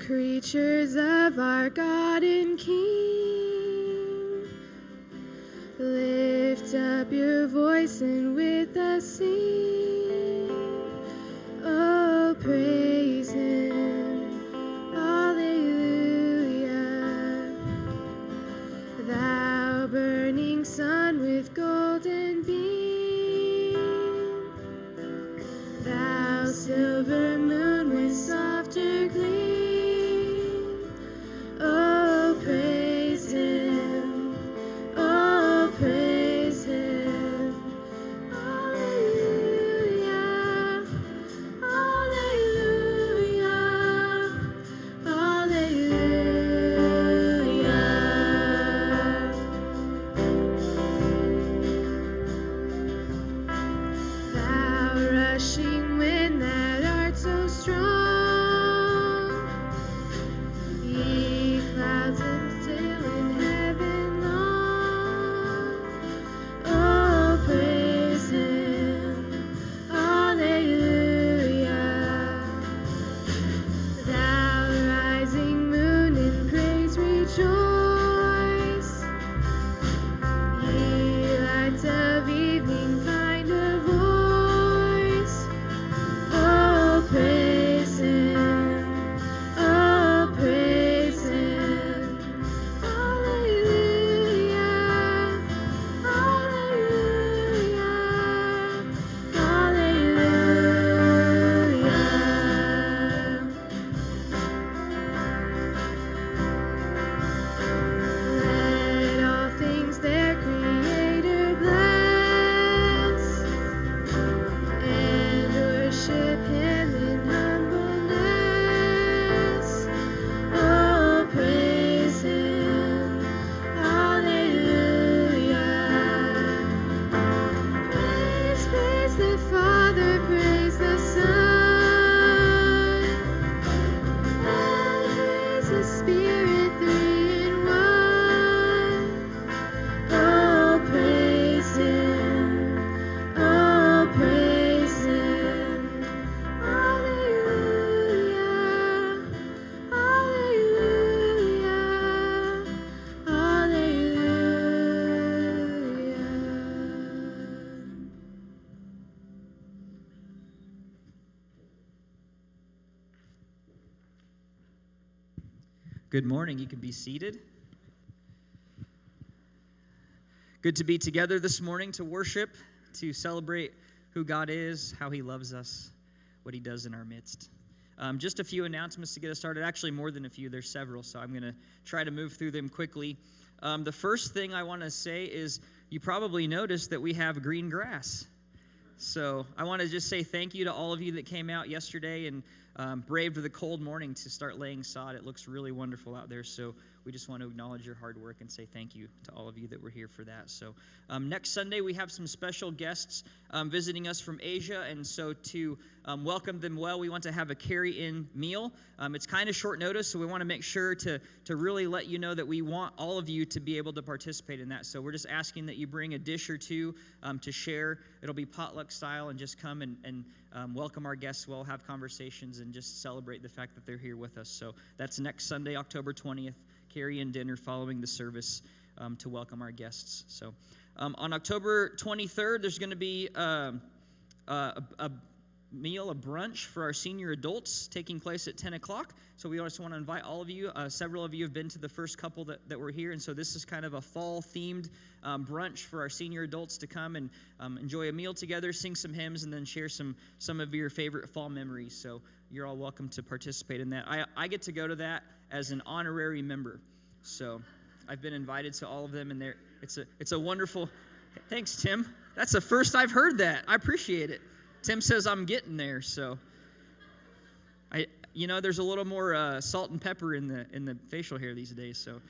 creatures of our God and King, lift up your voice and with us sing. Oh, praise Him, Alleluia. Thou burning sun with golden beam, thou silver moon with softer gleam. Oh, praise Him, oh, praise Him. Alleluia, alleluia, alleluia. Thou rushing wind that art so strong, ye clouds and sail in heaven long. Oh, praise Him, alleluia. Thou rising moon in praise rejoice, ye lights of evening find a voice. Oh, praise Him, oh, praise Him. Alleluia, alleluia, alleluia. Let all things their Creator bless, and worship Him in humbleness. Oh, praise Him, alleluia. Praise, praise the Father, praise the Son, and praise the Spirit, three in one. Oh, praise Him, oh, praise Him. Alleluia, alleluia, alleluia. Good morning. You can be seated. Good to be together this morning to worship, to celebrate who God is, how He loves us, what He does in our midst. Just a few announcements to get us started. Actually, more than a few. There's several, so I'm going to try to move through them quickly. The first thing I want to say is you probably noticed that we have green grass. So I want to just say thank you to all of you that came out yesterday and braved the cold morning to start laying sod. It looks really wonderful out there, so we just want to acknowledge your hard work and say thank you to all of you that were here for that. So next Sunday, we have some special guests visiting us from Asia, and so to welcome them well, we want to have a carry-in meal. It's kind of short notice, so we want to make sure to really let you know that we want all of you to be able to participate in that. So we're just asking that you bring a dish or two to share. It'll be potluck style, and just come and welcome our guests. We'll have conversations and just celebrate the fact that they're here with us. So that's next Sunday, October 20th, carry-in dinner following the service to welcome our guests. So on October 23rd, there's going to be a meal, a brunch for our senior adults taking place at 10 o'clock. So we also want to invite all of you. Several of you have been to the first couple that were here, and so this is kind of a fall-themed brunch for our senior adults to come and enjoy a meal together, sing some hymns, and then share some of your favorite fall memories. So you're all welcome to participate in that. I get to go to that as an honorary member. So I've been invited to all of them, and it's a wonderful. Thanks, Tim. That's the first I've heard that. I appreciate it. Tim says I'm getting there, so there's a little more salt and pepper in the facial hair these days, so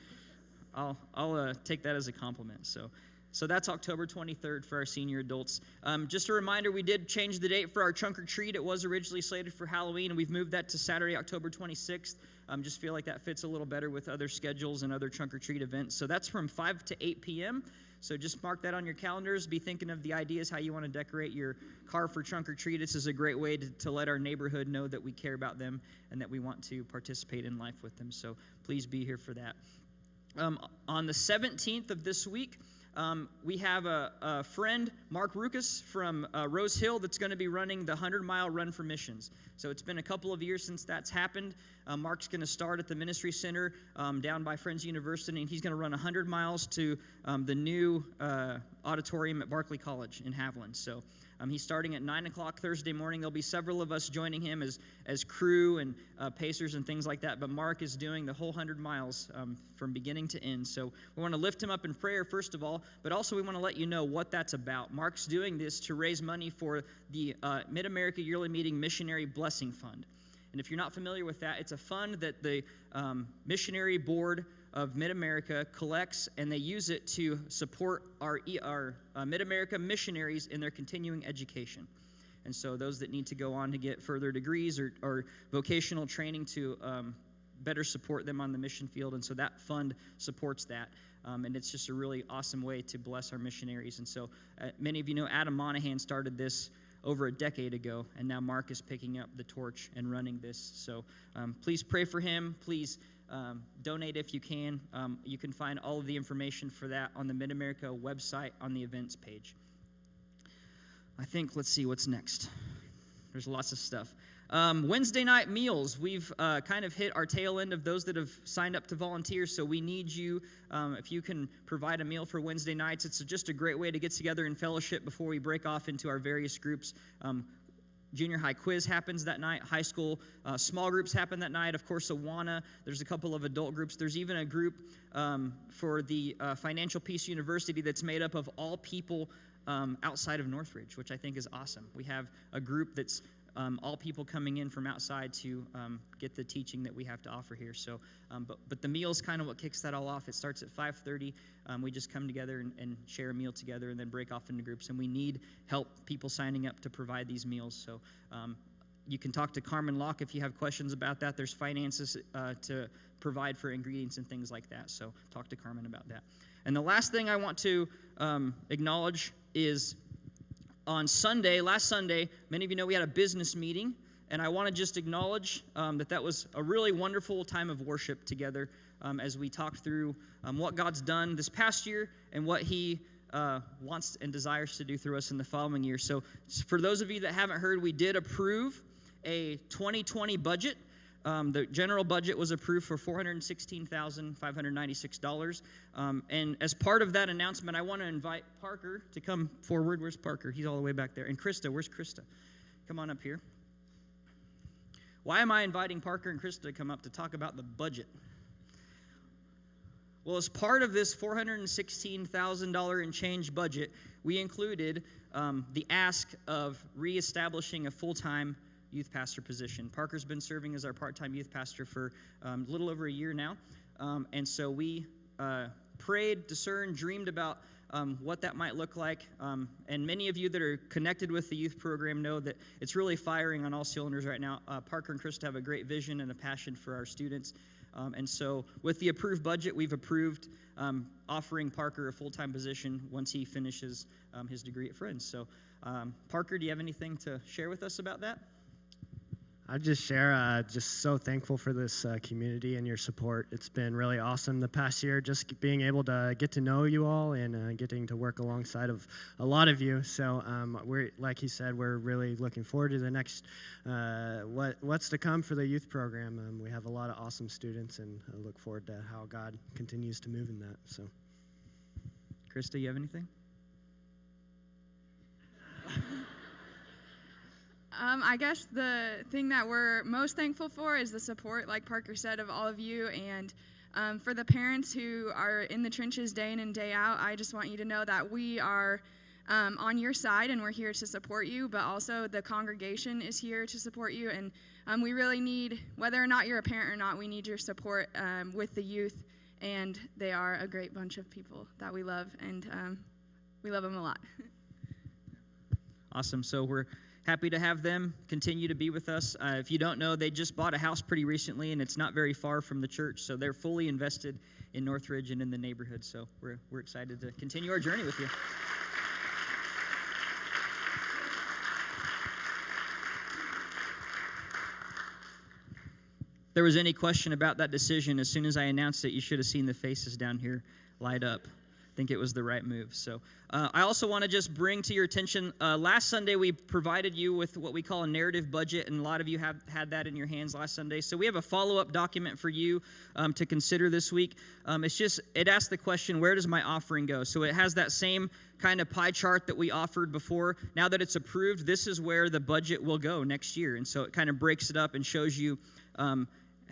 I'll take that as a compliment. So So that's October 23rd for our senior adults. Just a reminder, we did change the date for our trunk or treat. It was originally slated for Halloween, and we've moved that to Saturday, October 26th. Just feel like that fits a little better with other schedules and other trunk or treat events. So that's from 5 to 8 p.m. So just mark that on your calendars. Be thinking of the ideas how you want to decorate your car for trunk or treat. This is a great way to let our neighborhood know that we care about them and that we want to participate in life with them. So please be here for that. On the 17th of this week, we have a friend, Mark Rukas from Rose Hill, that's going to be running the 100-mile Run for Missions. So it's been a couple of years since that's happened. Mark's going to start at the Ministry Center down by Friends University, and he's going to run 100 miles to the new auditorium at Barclay College in Haviland. So he's starting at 9 o'clock Thursday morning. There'll be several of us joining him as crew and pacers and things like that. But Mark is doing the whole 100 miles from beginning to end. So we want to lift him up in prayer, first of all, but also we want to let you know what that's about. Mark's doing this to raise money for the Mid-America Yearly Meeting Missionary Blessing Fund. And if you're not familiar with that, it's a fund that the Missionary Board of Mid-America collects, and they use it to support our Mid-America missionaries in their continuing education. And so those that need to go on to get further degrees or vocational training to better support them on the mission field. And so that fund supports that. And it's just a really awesome way to bless our missionaries. And so many of you know Adam Monahan started this over a decade ago, and now Mark is picking up the torch and running this. So please pray for him. Please donate if you can. You can find all of the information for that on the Mid-America website on the events page. I think, let's see what's next. There's lots of stuff. Wednesday night meals. We've kind of hit our tail end of those that have signed up to volunteer, so we need you. If you can provide a meal for Wednesday nights, it's just a great way to get together in fellowship before we break off into our various groups. Junior high quiz happens that night. High school small groups happen that night. Of course, Awana. There's a couple of adult groups. There's even a group for the Financial Peace University that's made up of all people outside of Northridge, which I think is awesome. We have a group that's all people coming in from outside to get the teaching that we have to offer here. So, but the meal's kind of what kicks that all off. It starts at 5:30. We just come together and share a meal together and then break off into groups. And we need help, people signing up to provide these meals. So you can talk to Carmen Locke if you have questions about that. There's finances to provide for ingredients and things like that. So talk to Carmen about that. And the last thing I want to acknowledge is on Sunday, last Sunday, many of you know we had a business meeting, and I want to just acknowledge that was a really wonderful time of worship together as we talked through what God's done this past year and what He wants and desires to do through us in the following year. So for those of you that haven't heard, we did approve a 2020 budget. The general budget was approved for $416,596. And as part of that announcement, I want to invite Parker to come forward. Where's Parker? He's all the way back there. And Krista, where's Krista? Come on up here. Why am I inviting Parker and Krista to come up to talk about the budget? Well, as part of this $416,000 and change budget, we included the ask of reestablishing a full-time youth pastor position. Parker's been serving as our part-time youth pastor for a little over a year now. And so we prayed, discerned, dreamed about what that might look like. And many of you that are connected with the youth program know that it's really firing on all cylinders right now. Parker and Krista have a great vision and a passion for our students. And so with the approved budget, we've approved offering Parker a full-time position once he finishes his degree at Friends. So Parker, do you have anything to share with us about that? I'd just share, just so thankful for this community and your support. It's been really awesome the past year, just being able to get to know you all and getting to work alongside of a lot of you. So we're, like he said, we're really looking forward to the next, what's to come for the youth program. We have a lot of awesome students, and I look forward to how God continues to move in that. So, Krista, you have anything? I guess the thing that we're most thankful for is the support, like Parker said, of all of you. And for the parents who are in the trenches day in and day out, I just want you to know that we are on your side and we're here to support you, but also the congregation is here to support you. And we really need, whether or not you're a parent or not, we need your support with the youth. And they are a great bunch of people that we love. And we love them a lot. Awesome. So we're happy to have them continue to be with us. If you don't know, they just bought a house pretty recently, and it's not very far from the church. So they're fully invested in Northridge and in the neighborhood. So we're excited to continue our journey with you. If there was any question about that decision, as soon as I announced it, you should have seen the faces down here light up. I think it was the right move. So I also want to just bring to your attention, last Sunday we provided you with what we call a narrative budget, and a lot of you have had that in your hands last Sunday. So we have a follow-up document for you to consider this week. It asks the question, where does my offering go? So it has that same kind of pie chart that we offered before. Now that it's approved, this is where the budget will go next year. And so it kind of breaks it up and shows you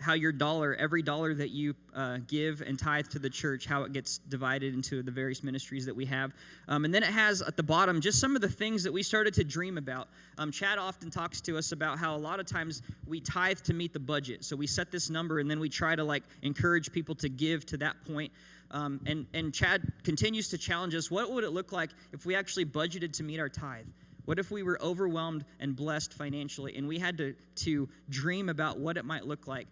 how every dollar that you give and tithe to the church, how it gets divided into the various ministries that we have. And then it has at the bottom just some of the things that we started to dream about. Chad often talks to us about how a lot of times we tithe to meet the budget. So we set this number and then we try to encourage people to give to that point. And Chad continues to challenge us, what would it look like if we actually budgeted to meet our tithe? What if we were overwhelmed and blessed financially and we had to dream about what it might look like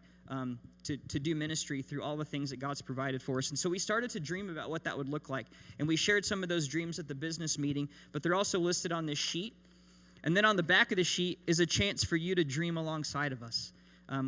to do ministry through all the things that God's provided for us? And so we started to dream about what that would look like. And we shared some of those dreams at the business meeting, but they're also listed on this sheet. And then on the back of the sheet is a chance for you to dream alongside of us.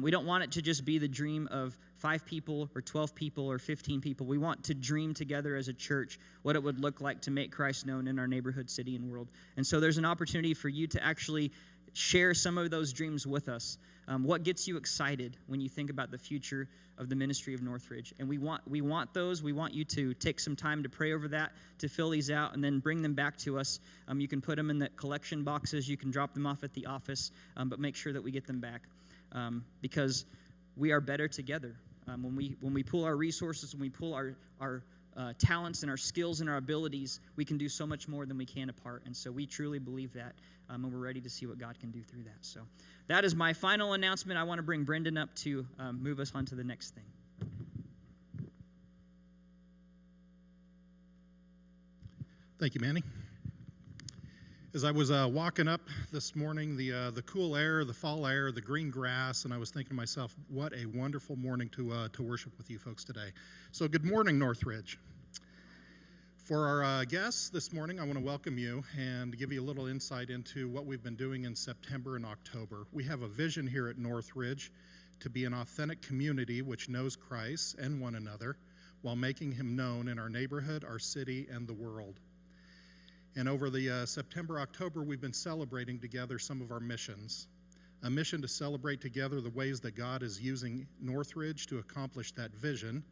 We don't want it to just be the dream of 5 people or 12 people or 15 people. We want to dream together as a church what it would look like to make Christ known in our neighborhood, city, and world. And so there's an opportunity for you to actually share some of those dreams with us. What gets you excited when you think about the future of the ministry of Northridge? And we want those. We want you to take some time to pray over that, to fill these out, and then bring them back to us. You can put them in the collection boxes. You can drop them off at the office, but make sure that we get them back because we are better together. When we pull our resources, when we pull our talents and our skills and our abilities, we can do so much more than we can apart. And so we truly believe that, and we're ready to see what God can do through that. So that is my final announcement. I want to bring Brendan up to move us on to the next thing. Thank you, Manny. As I was walking up this morning, the cool air, the fall air, the green grass, and I was thinking to myself, what a wonderful morning to worship with you folks today. So good morning, Northridge. For our guests this morning, I want to welcome you and give you a little insight into what we've been doing in September and October. We have a vision here at Northridge to be an authentic community which knows Christ and one another while making him known in our neighborhood, our city, and the world. And over the September-October, we've been celebrating together some of our missions. A mission to celebrate together the ways that God is using Northridge to accomplish that vision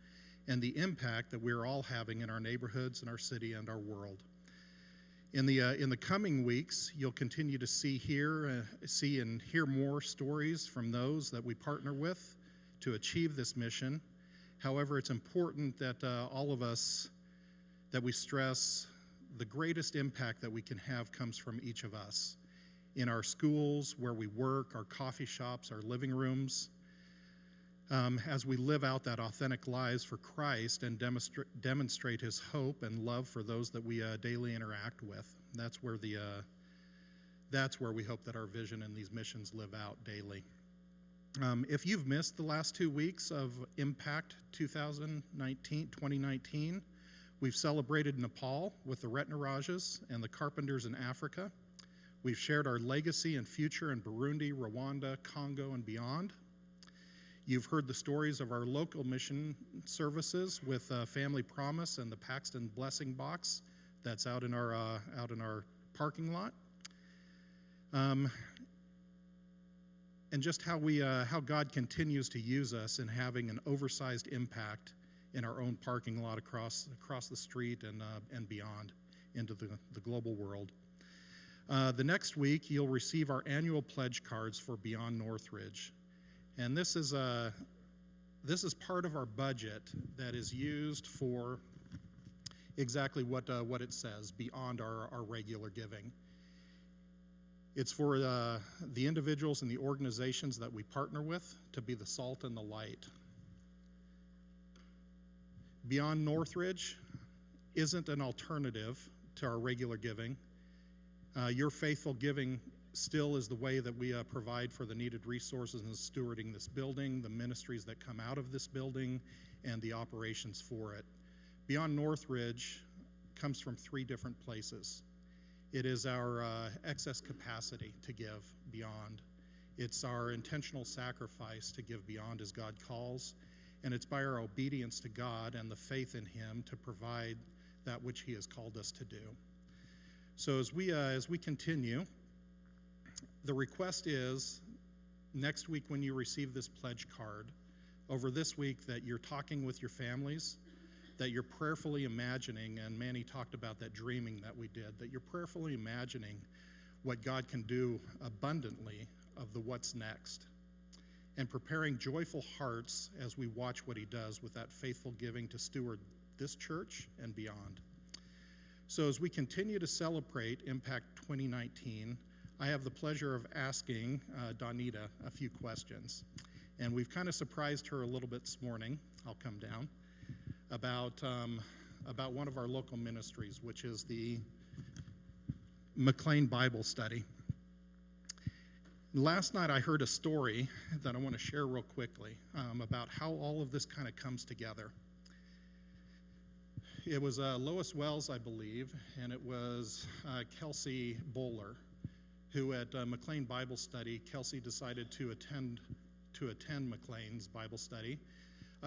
and the impact that we're all having in our neighborhoods and our city and our world. In the coming weeks, you'll continue to see and hear more stories from those that we partner with to achieve this mission. However, it's important that all of us, that we stress the greatest impact that we can have comes from each of us in our schools, where we work, our coffee shops, our living rooms, as we live out that authentic lives for Christ and demonstrate his hope and love for those that we daily interact with. That's where we hope that our vision and these missions live out daily. If you've missed the last 2 weeks of Impact 2019, we've celebrated Nepal with the Retnarajas and the Carpenters in Africa. We've shared our legacy and future in Burundi, Rwanda, Congo, and beyond. You've heard the stories of our local mission services with Family Promise and the Paxton Blessing Box that's out in our parking lot. And just how God continues to use us in having an oversized impact in our own parking lot across the street and beyond into the global world. The next week, you'll receive our annual pledge cards for Beyond Northridge. And this is part of our budget that is used for exactly what it says, beyond our regular giving. It's for the individuals and the organizations that we partner with to be the salt and the light. Beyond Northridge isn't an alternative to our regular giving. Your faithful giving still is the way that we provide for the needed resources in stewarding this building, the ministries that come out of this building, and the operations for it. Beyond Northridge comes from 3 different places. It is our excess capacity to give beyond. It's our intentional sacrifice to give beyond as God calls, and it's by our obedience to God and the faith in Him to provide that which He has called us to do. So as we continue, the request is next week when you receive this pledge card, over this week that you're talking with your families, that you're prayerfully imagining, and Manny talked about that dreaming that we did, that you're prayerfully imagining what God can do abundantly of the what's next, and preparing joyful hearts as we watch what He does with that faithful giving to steward this church and beyond. So as we continue to celebrate Impact 2019, I have the pleasure of asking Donita a few questions. And we've kind of surprised her a little bit this morning. I'll come down. About one of our local ministries, which is the McLean Bible Study. Last night I heard a story that I want to share real quickly about how all of this kind of comes together. It was Lois Wells, I believe, and it was Kelsey Bowler, who at McLean Bible Study, Kelsey decided to attend McLean's Bible Study,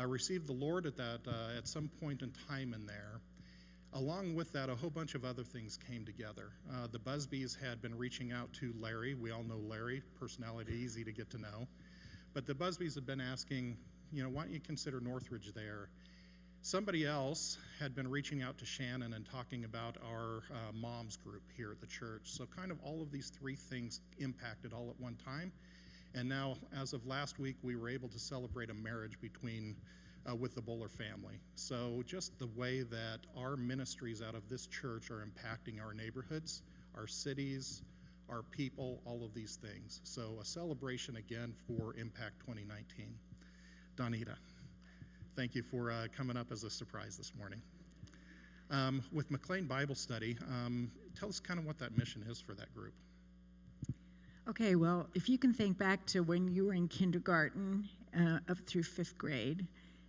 received the Lord at some point in time in there. Along with that, a whole bunch of other things came together. The Busbys had been reaching out to Larry. We all know Larry, personality easy to get to know. But the Busbys had been asking, why don't you consider Northridge there? Somebody else had been reaching out to Shannon and talking about our moms group here at the church. So kind of all of these 3 things impacted all at one time. And now, as of last week, we were able to celebrate a marriage with the Bowler family. So just the way that our ministries out of this church are impacting our neighborhoods, our cities, our people, all of these things. So a celebration again for Impact 2019. Donita, thank you for coming up as a surprise this morning. With McLean Bible Study, tell us kind of what that mission is for that group. Okay, well, if you can think back to when you were in kindergarten up through 5th grade,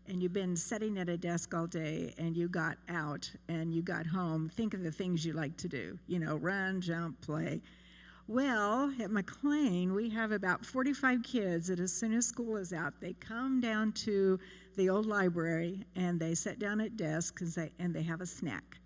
and you've been sitting at a desk all day, and you got out, and you got home, think of the things you like to do, run, jump, play. Well, at McLean, we have about 45 kids that as soon as school is out, they come down to the old library, and they sit down at desks, and they have a snack.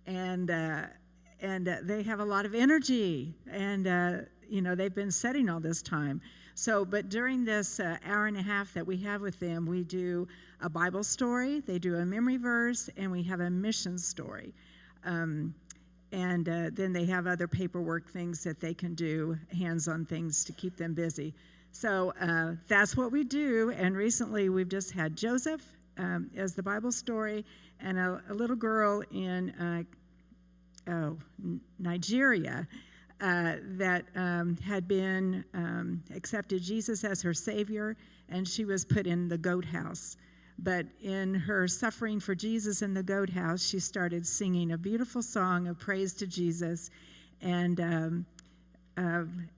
And they have a lot of energy, and they've been sitting all this time. So, but during this hour and a half that we have with them, we do a Bible story, they do a memory verse, and we have a mission story. And then they have other paperwork things that they can do, hands-on things to keep them busy. So that's what we do, and recently we've just had Joseph as the Bible story, and a little girl in Nigeria that had been accepted Jesus as her Savior, and she was put in the goat house. But in her suffering for Jesus in the goat house, she started singing a beautiful song of praise to Jesus, and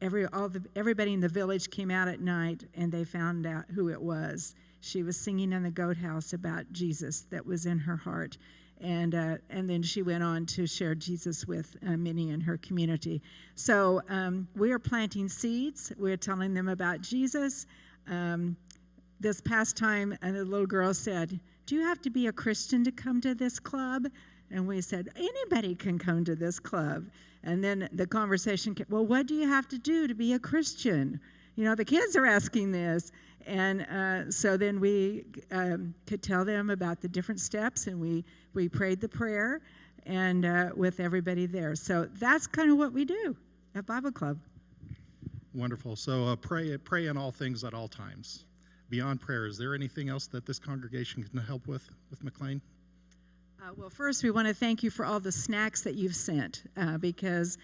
everybody in the village came out at night, and they found out who it was. She was singing in the goat house about Jesus that was in her heart. And then she went on to share Jesus with many in her community. So we are planting seeds. We're telling them about Jesus. This past time, the little girl said, "Do you have to be a Christian to come to this club?" And we said, "Anybody can come to this club." And then the conversation came, "Well, what do you have to do to be a Christian?" The kids are asking this. And so then we could tell them about the different steps, and we prayed the prayer and with everybody there. So that's kind of what we do at Bible Club. Wonderful. So pray in all things at all times. Beyond prayer, is there anything else that this congregation can help with McLean? Well, first, we want to thank you for all the snacks that you've sent because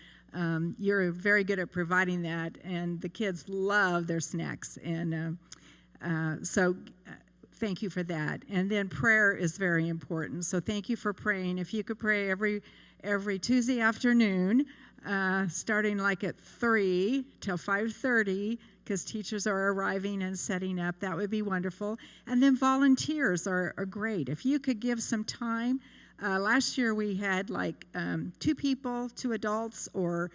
you're very good at providing that, and the kids love their snacks. And so thank you for that. And then prayer is very important. So thank you for praying. If you could pray every Tuesday afternoon, starting like at 3 till 5:30, because teachers are arriving and setting up, that would be wonderful. And then volunteers are great. If you could give some time. Last year we had like 2 people, 2 adults, or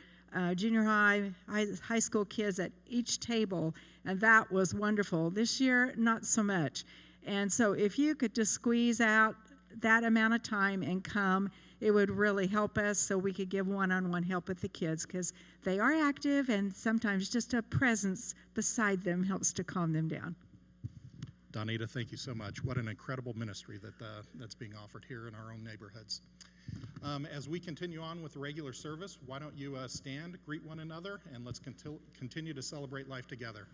junior high school kids at each table, and that was wonderful. This year, not so much. And so if you could just squeeze out that amount of time and come, it would really help us so we could give one-on-one help with the kids, because they are active, and sometimes just a presence beside them helps to calm them down. Donita, thank you so much. What an incredible ministry that's being offered here in our own neighborhoods. As we continue on with the regular service, why don't you stand, greet one another, and let's continue to celebrate life together.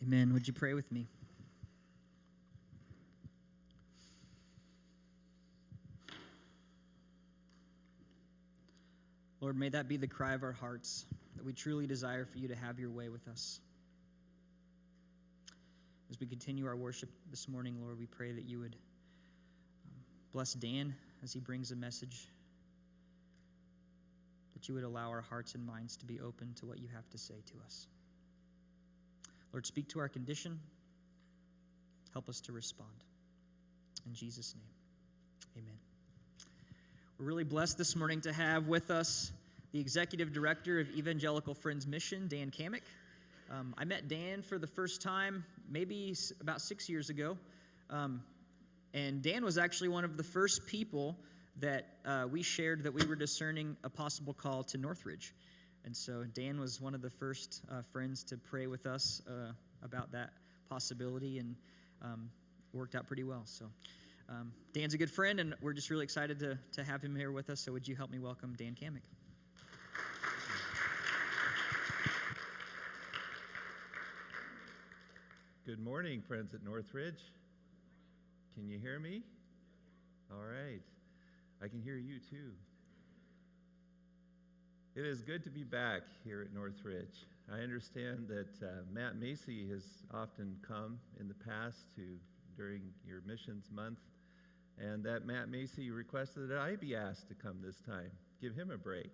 Amen. Would you pray with me? Lord, may that be the cry of our hearts, that we truly desire for you to have your way with us. As we continue our worship this morning, Lord, we pray that you would bless Dan as he brings a message, that you would allow our hearts and minds to be open to what you have to say to us. Lord, speak to our condition. Help us to respond. In Jesus' name, amen. We're really blessed this morning to have with us the Executive Director of Evangelical Friends Mission, Dan Kamick. I met Dan for the first time maybe about 6 years ago. And Dan was actually one of the first people that we shared that we were discerning a possible call to Northridge. And so Dan was one of the first friends to pray with us about that possibility, and worked out pretty well. So Dan's a good friend, and we're just really excited to have him here with us. So would you help me welcome Dan Kamick? Good morning, friends at Northridge. Can you hear me? All right. I can hear you too. It is good to be back here at Northridge. I understand that Matt Macy has often come in the past during your missions month, and that Matt Macy requested that I be asked to come this time, give him a break.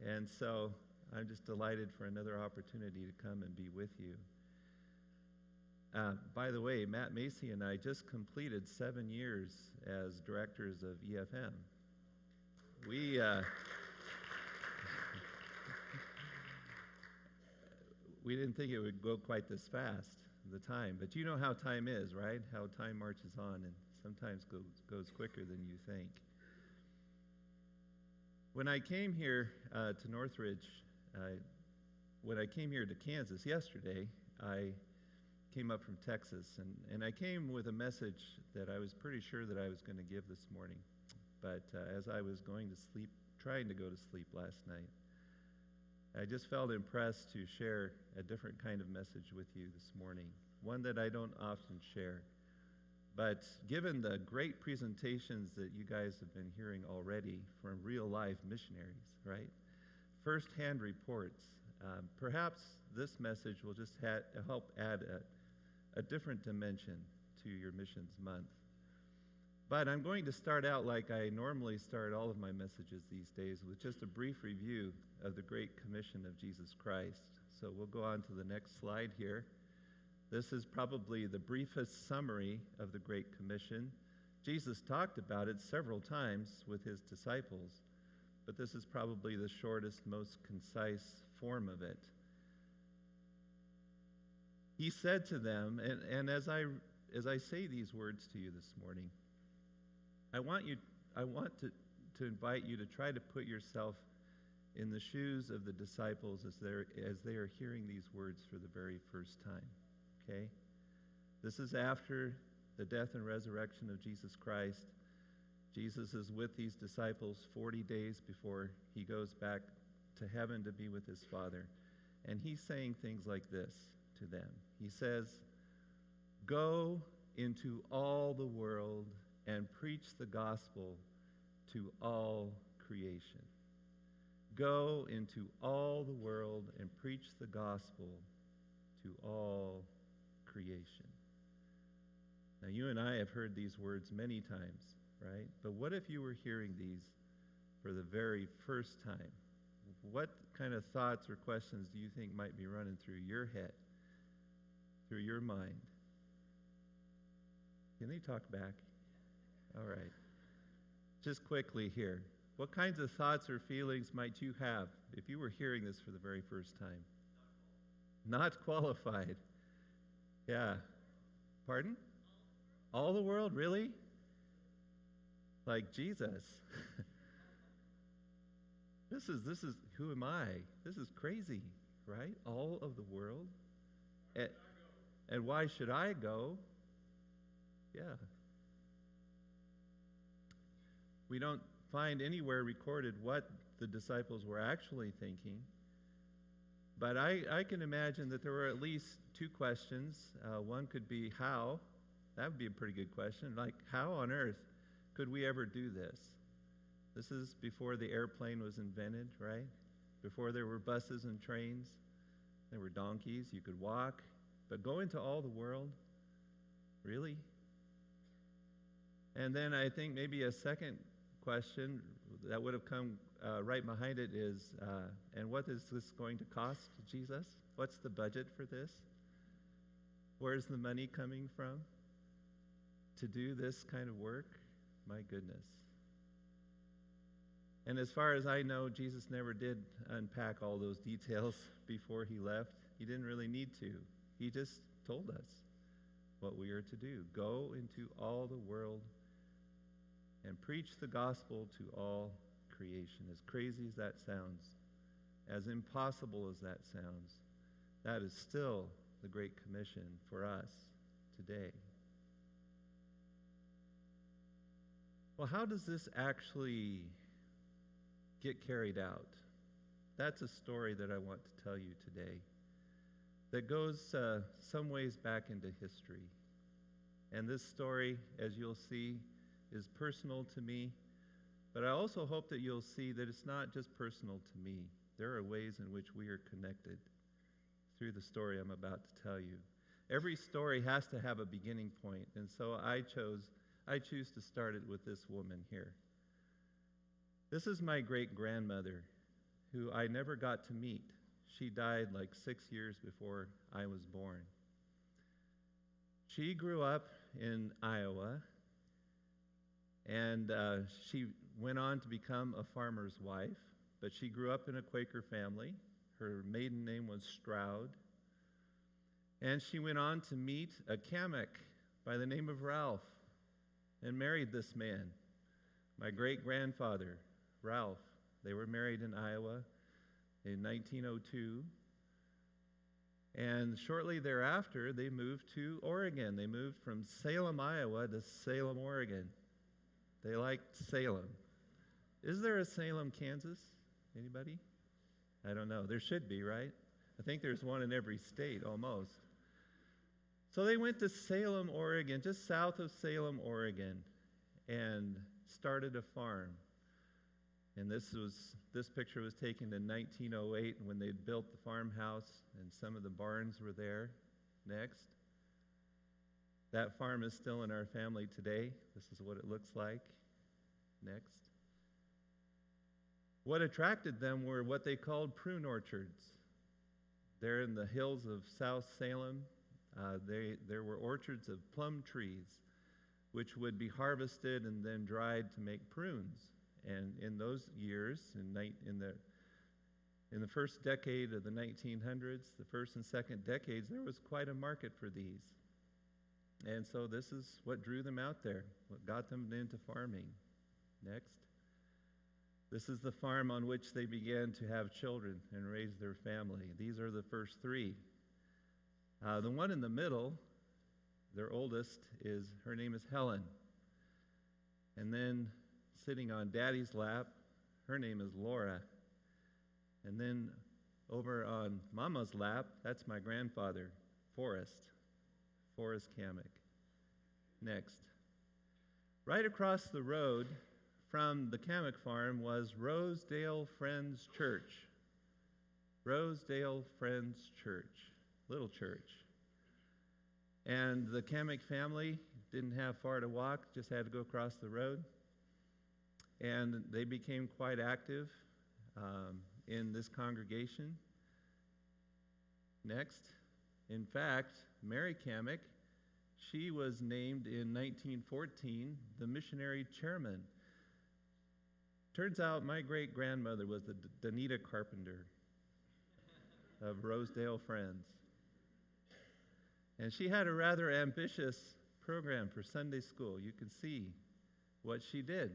And so I'm just delighted for another opportunity to come and be with you. By the way, Matt Macy and I just completed 7 years as directors of EFM. We didn't think it would go quite this fast, the time. But you know how time is, right? How time marches on and sometimes goes quicker than you think. When I came here to Northridge, when I came here to Kansas yesterday, I came up from Texas, and I came with a message that I was pretty sure that I was going to give this morning. But as I was going to sleep, trying to go to sleep last night, I just felt impressed to share a different kind of message with you this morning, one that I don't often share. But given the great presentations that you guys have been hearing already from real-life missionaries, right? First-hand reports, perhaps this message will just help add a different dimension to your missions month. But I'm going to start out like I normally start all of my messages these days, with just a brief review of the Great Commission of Jesus Christ. So we'll go on to the next slide here. This is probably the briefest summary of the Great Commission. Jesus talked about it several times with his disciples, but this is probably the shortest, most concise form of it. He said to them, and as I say these words to you this morning, I want to invite you to try to put yourself in the shoes of the disciples as they are hearing these words for the very first time. Okay? This is after the death and resurrection of Jesus Christ. Jesus is with these disciples 40 days before he goes back to heaven to be with his Father. And he's saying things like this to them. He says, "Go into all the world and preach the gospel to all creation." Go into all the world and preach the gospel to all creation. Now, you and I have heard these words many times, right? But what if you were hearing these for the very first time? What kind of thoughts or questions do you think might be running through your head, through your mind? Can they talk back? All right. Just quickly here. What kinds of thoughts or feelings might you have if you were hearing this for the very first time? Not qualified. Yeah. Pardon? All the world, really? Like Jesus. This is who am I? This is crazy, right? All of the world. And why should I go? Yeah. We don't find anywhere recorded what the disciples were actually thinking. But I can imagine that there were at least two questions. One could be how. That would be a pretty good question. Like, how on earth could we ever do this? This is before the airplane was invented, right? Before there were buses and trains. There were donkeys. You could walk. But go into all the world? Really? And then I think maybe a second question that would have come right behind it is, and what is this going to cost Jesus? What's the budget for this? Where's the money coming from to do this kind of work? My goodness. And as far as I know, Jesus never did unpack all those details before he left. He didn't really need to. He just told us what we are to do. Go into all the world and preach the gospel to all creation. As crazy as that sounds, as impossible as that sounds, that is still the Great Commission for us today. Well, how does this actually get carried out? That's a story that I want to tell you today that goes some ways back into history. And this story, as you'll see, is personal to me, but I also hope that you'll see that it's not just personal to me. There are ways in which we are connected through the story I'm about to tell you. Every story has to have a beginning point, and so I choose to start it with this woman here. This is my great-grandmother, who I never got to meet. She died like 6 years before I was born. She grew up in Iowa, and she went on to become a farmer's wife, but she grew up in a Quaker family. Her maiden name was Stroud. And she went on to meet a Kamek by the name of Ralph and married this man, my great-grandfather, Ralph. They were married in Iowa in 1902. And shortly thereafter, they moved to Oregon. They moved from Salem, Iowa to Salem, Oregon. They liked Salem. Is there a Salem, Kansas? Anybody? I don't know. There should be, right? I think there's one in every state almost. So they went to Salem, Oregon, just south of Salem, Oregon, and started a farm. And this picture was taken in 1908 when they'd built the farmhouse, and some of the barns were there. Next. That farm is still in our family today. This is what it looks like. Next. What attracted them were what they called prune orchards. There in the hills of South Salem, there were orchards of plum trees, which would be harvested and then dried to make prunes. And in those years, in the first decade of the 1900s, the first and second decades, there was quite a market for these. And so this is what drew them out there, what got them into farming. Next. This is the farm on which they began to have children and raise their family. These are the first three. The one in the middle, their oldest, her name is Helen. And then sitting on Daddy's lap, her name is Laura. And then over on Mama's lap, that's my grandfather, Forrest Kamek. Next. Right across the road from the Kamek farm was Rosedale Friends Church. Rosedale Friends Church, little church. And the Kamek family didn't have far to walk, just had to go across the road. And they became quite active in this congregation. Next. In fact, Mary Kamek, she was named in 1914 the missionary chairman. Turns out my great-grandmother was the Danita Carpenter of Rosedale Friends. And she had a rather ambitious program for Sunday school. You can see what she did.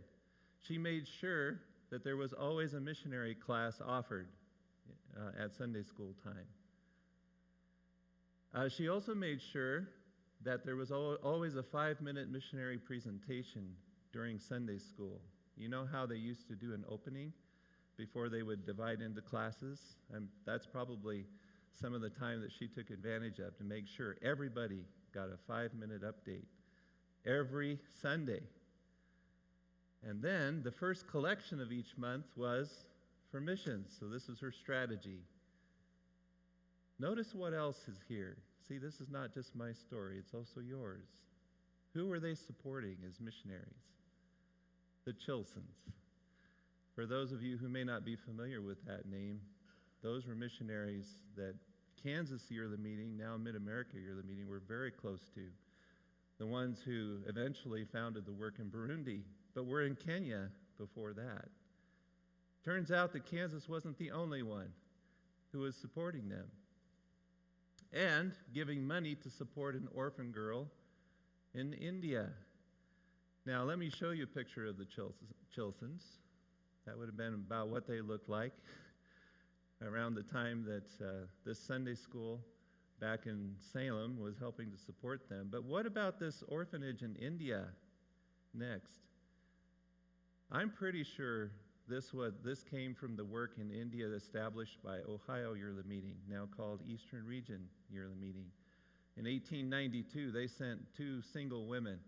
She made sure that there was always a missionary class offered at Sunday school time. She also made sure that there was always a 5-minute missionary presentation during Sunday school. You know how they used to do an opening? before they would divide into classes. That's probably some of the time that she took advantage of to make sure everybody got a 5-minute update every Sunday. And then the first collection of each month was for missions. So this is her strategy. Notice what else is here. See, this is not just my story, it's also yours. Who are they supporting as missionaries? The Chilsons. For those of you who may not be familiar with that name, those were missionaries that Kansas Yearly Meeting, now Mid-America Yearly Meeting, were very close to. The ones who eventually founded the work in Burundi, but were in Kenya before that. Turns out that Kansas wasn't the only one who was supporting them and giving money to support an orphan girl in India. Now, let me show you a picture of the Chilsons. That would have been about what they looked like around the time that this Sunday school back in Salem was helping to support them. But what about this orphanage in India next? I'm pretty sure this came from the work in India established by Ohio Yearly Meeting, now called Eastern Region Yearly Meeting. In 1892, they sent 2 single women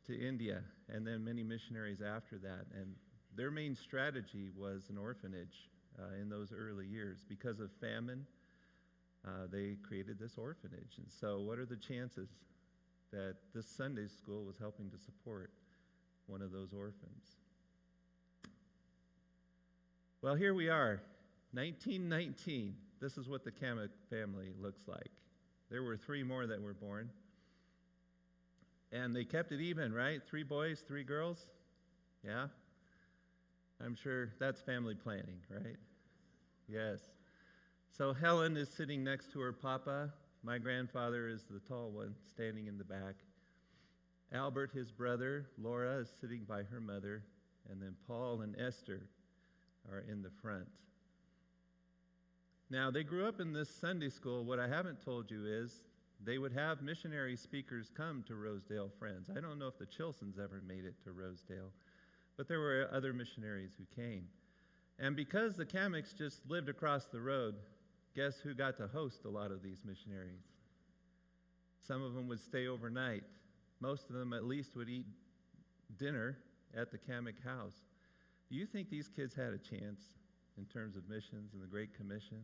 to India, and then many missionaries after that. And their main strategy was an orphanage in those early years. Because of famine, they created this orphanage. And so what are the chances that this Sunday school was helping to support one of those orphans? Well, here we are, 1919. This is what the Kamek family looks like. There were 3 more that were born. And they kept it even, right? 3 boys, 3 girls? Yeah? I'm sure that's family planning, right? Yes. So Helen is sitting next to her papa. My grandfather is the tall one standing in the back. Albert, his brother, Laura, is sitting by her mother. And then Paul and Esther are in the front. Now, they grew up in this Sunday school. What I haven't told you is they would have missionary speakers come to Rosedale Friends. I don't know if the Chilsons ever made it to Rosedale, but there were other missionaries who came. And because the Kameks just lived across the road, guess who got to host a lot of these missionaries? Some of them would stay overnight. Most of them at least would eat dinner at the Kamek house. Do you think these kids had a chance in terms of missions and the Great Commission?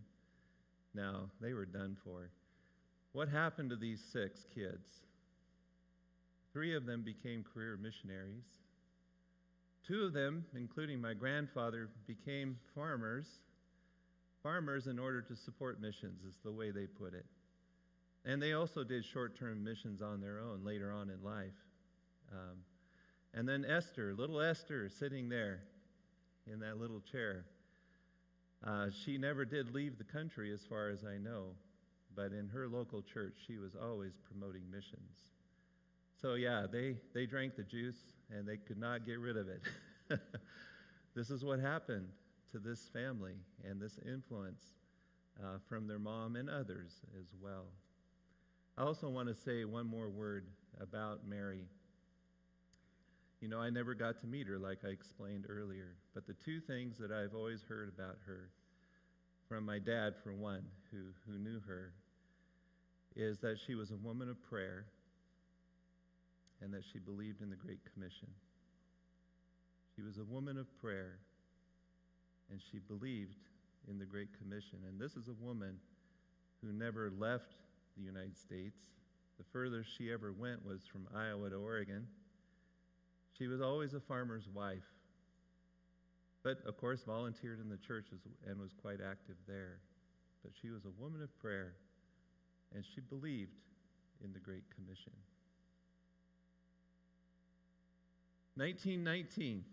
No, they were done for. What happened to these 6 kids? 3 of them became career missionaries. 2 of them, including my grandfather, became farmers. Farmers in order to support missions is the way they put it. And they also did short-term missions on their own later on in life. And then Esther, little Esther, sitting there in that little chair. She never did leave the country as far as I know, but in her local church, she was always promoting missions. So yeah, they drank the juice and they could not get rid of it. This is what happened to this family and this influence from their mom and others as well. I also want to say one more word about Mary. You know, I never got to meet her like I explained earlier, but the 2 things that I've always heard about her, from my dad for one, who knew her, is that she was a woman of prayer and that she believed in the Great Commission. She was a woman of prayer and she believed in the Great Commission. And this is a woman who never left the United States. The furthest she ever went was from Iowa to Oregon. She was always a farmer's wife, but of course volunteered in the churches and was quite active there. But she was a woman of prayer, and she believed in the Great Commission. 1919.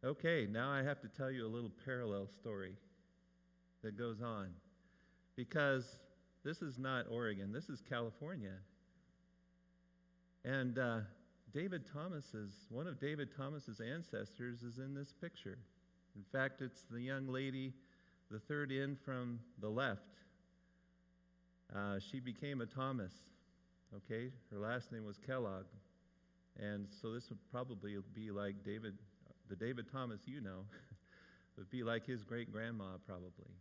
Okay, now I have to tell you a little parallel story that goes on, because this is not Oregon, this is California. And one of David Thomas's ancestors is in this picture. In fact, it's the young lady, the third in from the left. She became a Thomas, okay? Her last name was Kellogg. And so this would probably be like the David Thomas you know. would be like his great-grandma probably.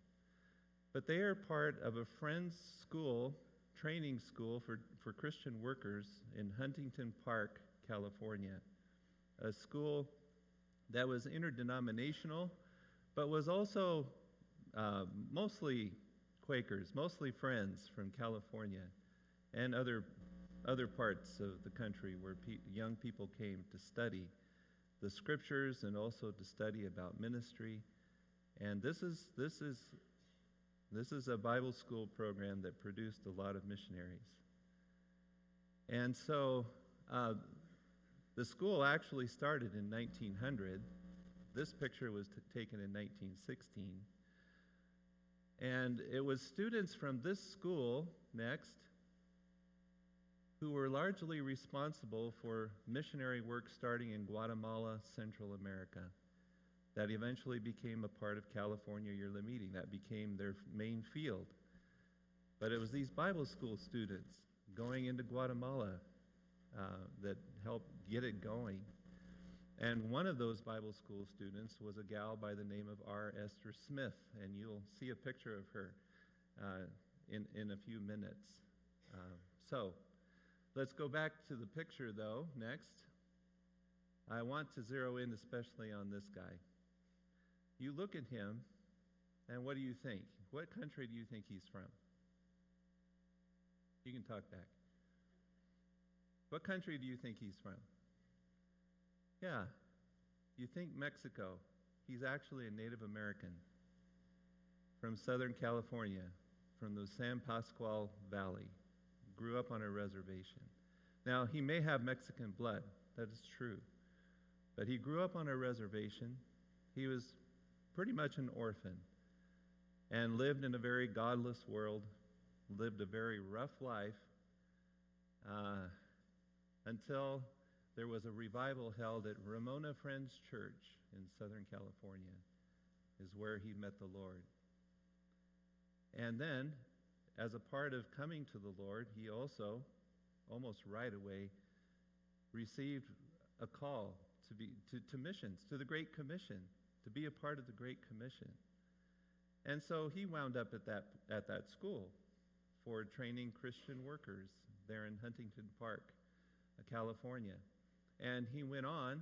But they are part of a Friends School, training school for Christian workers in Huntington Park, California, a school that was interdenominational, but was also mostly Quakers, mostly Friends from California and other parts of the country where young people came to study the scriptures and also to study about ministry. And this is a Bible school program that produced a lot of missionaries. And so the school actually started in 1900. This picture was taken in 1916. And it was students from this school, next, who were largely responsible for missionary work starting in Guatemala, Central America, that eventually became a part of California Yearly Meeting. That became their main field. But it was these Bible school students going into Guatemala that helped get it going. And one of those Bible school students was a gal by the name of R. Esther Smith, and you'll see a picture of her in a few minutes. So let's go back to the picture, though, next. I want to zero in especially on this guy. You look at him, and what do you think? What country do you think he's from? You can talk back. What country do you think he's from? Yeah, you think Mexico. He's actually a Native American from Southern California, from the San Pascual Valley. Grew up on a reservation. Now, he may have Mexican blood, that is true, but he grew up on a reservation. He was pretty much an orphan and lived in a very godless world, lived a very rough life until there was a revival held at Ramona Friends Church in Southern California, is where he met the Lord. And then, as a part of coming to the Lord, he also, almost right away, received a call to missions, to the Great Commission, to be a part of the Great Commission. And so he wound up at that school for training Christian workers there in Huntington Park, California. And he went on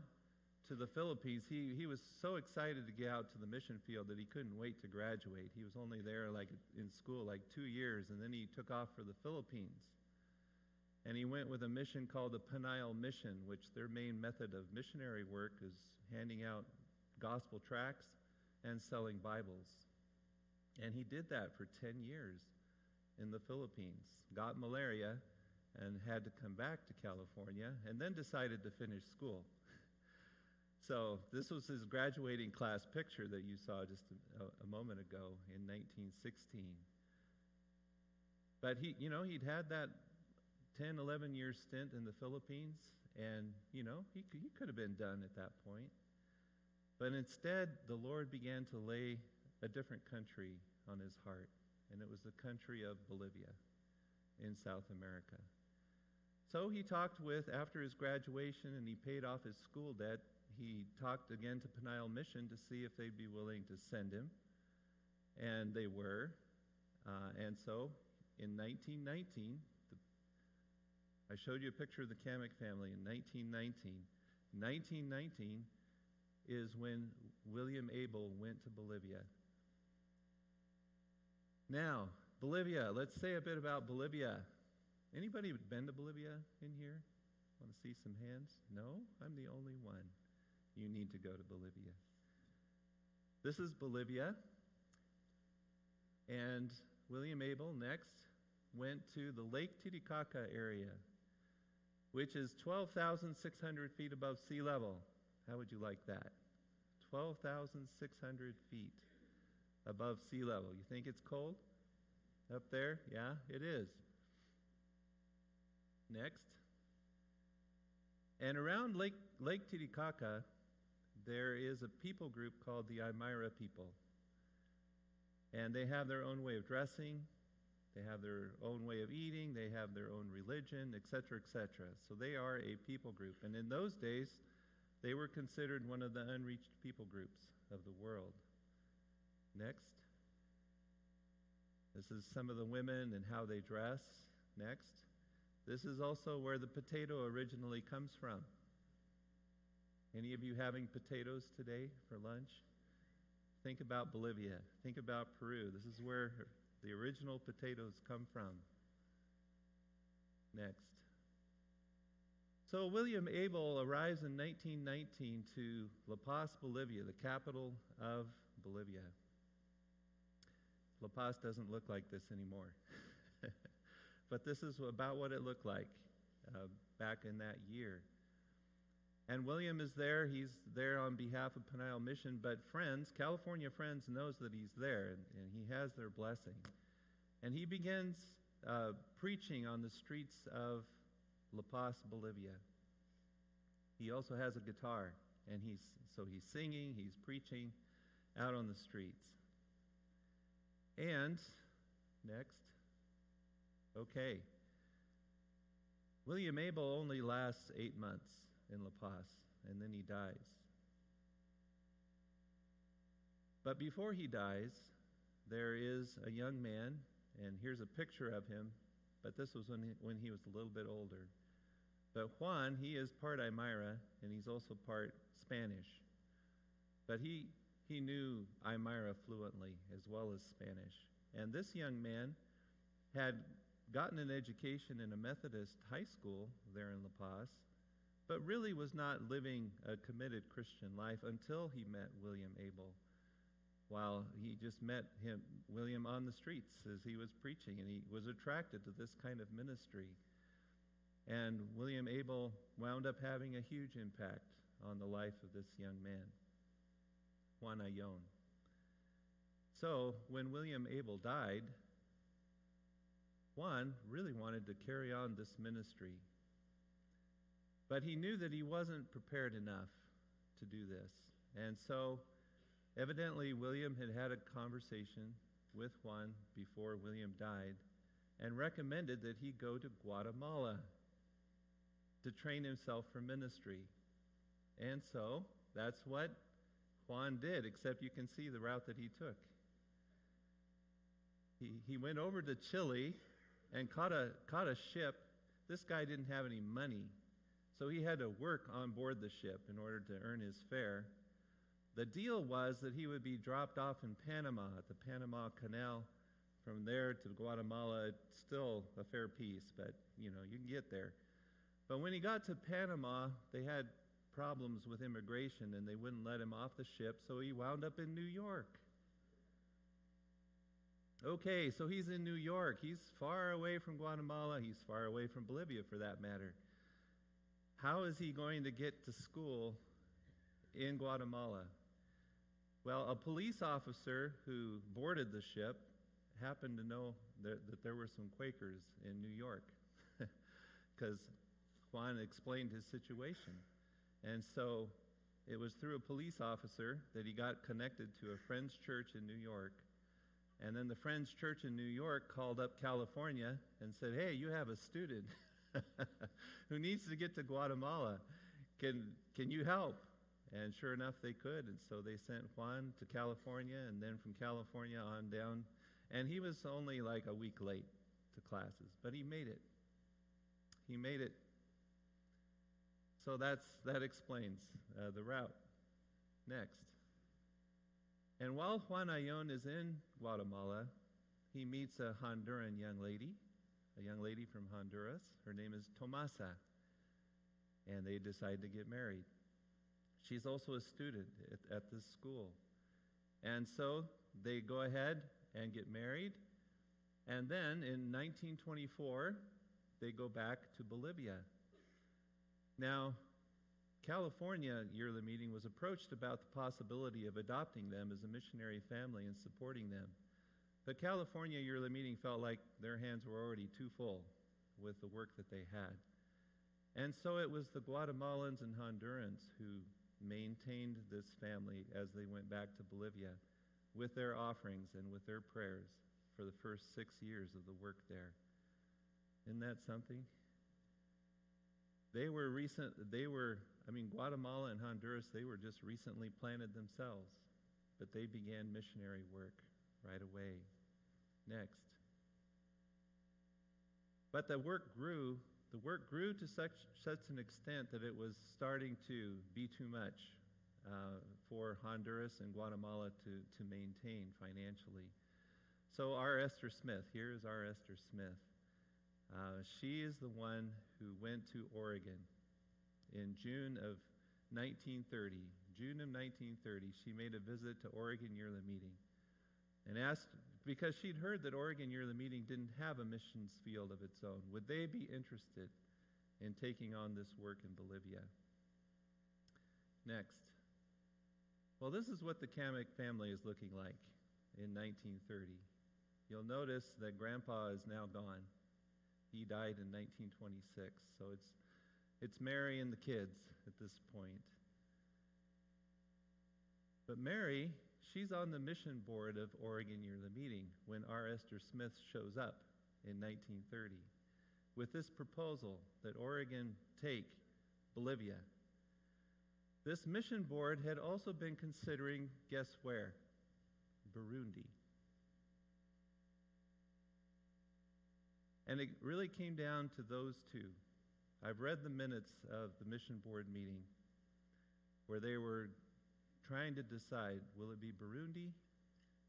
to the Philippines. He was so excited to get out to the mission field that he couldn't wait to graduate. He was only there in school 2 years, and then he took off for the Philippines. And he went with a mission called the Panayal Mission, which their main method of missionary work is handing out gospel tracts and selling Bibles. And he did that for 10 years in the Philippines, got malaria, and had to come back to California, and then decided to finish school. So this was his graduating class picture that you saw just a moment ago in 1916. But he'd had that 10, 11-year stint in the Philippines, and, he could have been done at that point. But instead, the Lord began to lay a different country on his heart, and it was the country of Bolivia in South America. So he talked after his graduation and he paid off his school debt, he talked again to Panayal Mission to see if they'd be willing to send him. And they were. And so in 1919, I showed you a picture of the Kamek family in 1919. 1919 is when William Abel went to Bolivia. Now, Bolivia, let's say a bit about Bolivia. Anybody been to Bolivia in here? Want to see some hands? No? I'm the only one. You need to go to Bolivia. This is Bolivia. And William Abel next went to the Lake Titicaca area, which is 12,600 feet above sea level. How would you like that? 12,600 feet above sea level. You think it's cold up there? Yeah, it is. Next. And around Lake Titicaca, there is a people group called the Aymara people. And they have their own way of dressing, they have their own way of eating, they have their own religion, etc., etc. So they are a people group. And in those days, they were considered one of the unreached people groups of the world. Next. This is some of the women and how they dress. Next. This is also where the potato originally comes from. Any of you having potatoes today for lunch? Think about Bolivia. Think about Peru. This is where the original potatoes come from. Next. So William Abel arrives in 1919 to La Paz, Bolivia, the capital of Bolivia. La Paz doesn't look like this anymore. But this is about what it looked like back in that year. And William is there. He's there on behalf of Peniel Mission. But Friends, California Friends, knows that he's there, and he has their blessing. And he begins preaching on the streets of La Paz, Bolivia. He also has a guitar, and he's singing, he's preaching out on the streets. And next, okay, William Abel only lasts 8 months in La Paz, and then he dies. But before he dies, there is a young man, and here's a picture of him, but this was when he was a little bit older. But Juan, he is part Aymara, and he's also part Spanish. But he knew Aymara fluently as well as Spanish. And this young man had gotten an education in a Methodist high school there in La Paz, but really was not living a committed Christian life until he met William Abel. While he just met William on the streets as he was preaching, and he was attracted to this kind of ministry. And William Abel wound up having a huge impact on the life of this young man, Juan Ayon. So when William Abel died, Juan really wanted to carry on this ministry. But he knew that he wasn't prepared enough to do this. And so evidently William had had a conversation with Juan before William died and recommended that he go to Guatemala to train himself for ministry. And so that's what Juan did, except you can see the route that he took. He went over to Chile and caught a ship. This guy didn't have any money, so he had to work on board the ship in order to earn his fare. The deal was that he would be dropped off in Panama, at the Panama Canal. From there to Guatemala, it's still a fair piece, but you can get there. But when he got to Panama, they had problems with immigration, and they wouldn't let him off the ship, so he wound up in New York. Okay, so he's in New York. He's far away from Guatemala. He's far away from Bolivia, for that matter. How is he going to get to school in Guatemala? Well, a police officer who boarded the ship happened to know that there were some Quakers in New York, because Juan explained his situation. And so it was through a police officer that he got connected to a Friends church in New York. And then the Friends church in New York called up California and said, hey, you have a student who needs to get to Guatemala. Can you help? And sure enough, they could. And so they sent Juan to California, and then from California on down. And he was only like a week late to classes, but he made it. He made it. So that explains the route. Next. And while Juan Ayon is in Guatemala, he meets a Honduran young lady from Honduras. Her name is Tomasa, and they decide to get married. She's also a student at this school. And so they go ahead and get married, and then in 1924, they go back to Bolivia. Now, California Yearly Meeting was approached about the possibility of adopting them as a missionary family and supporting them. But California Yearly Meeting felt like their hands were already too full with the work that they had. And so it was the Guatemalans and Hondurans who maintained this family as they went back to Bolivia with their offerings and with their prayers for the first 6 years of the work there. Isn't that something? Guatemala and Honduras, they were just recently planted themselves. but they began missionary work right away. Next. But the work grew to such an extent that it was starting to be too much for Honduras and Guatemala to maintain financially. So our Esther Smith, here is our Esther Smith. She is the one who went to Oregon in June of 1930. June of 1930, she made a visit to Oregon Yearly Meeting and asked, because she'd heard that Oregon Yearly Meeting didn't have a missions field of its own, would they be interested in taking on this work in Bolivia? Next. Well, this is what the Kamek family is looking like in 1930. You'll notice that Grandpa is now gone. He died in 1926, so it's Mary and the kids at this point. But Mary, she's on the mission board of Oregon Yearly Meeting when our Esther Smith shows up in 1930 with this proposal that Oregon take Bolivia. This mission board had also been considering, guess where? Burundi. And it really came down to those two. I've read the minutes of the mission board meeting where they were trying to decide, will it be Burundi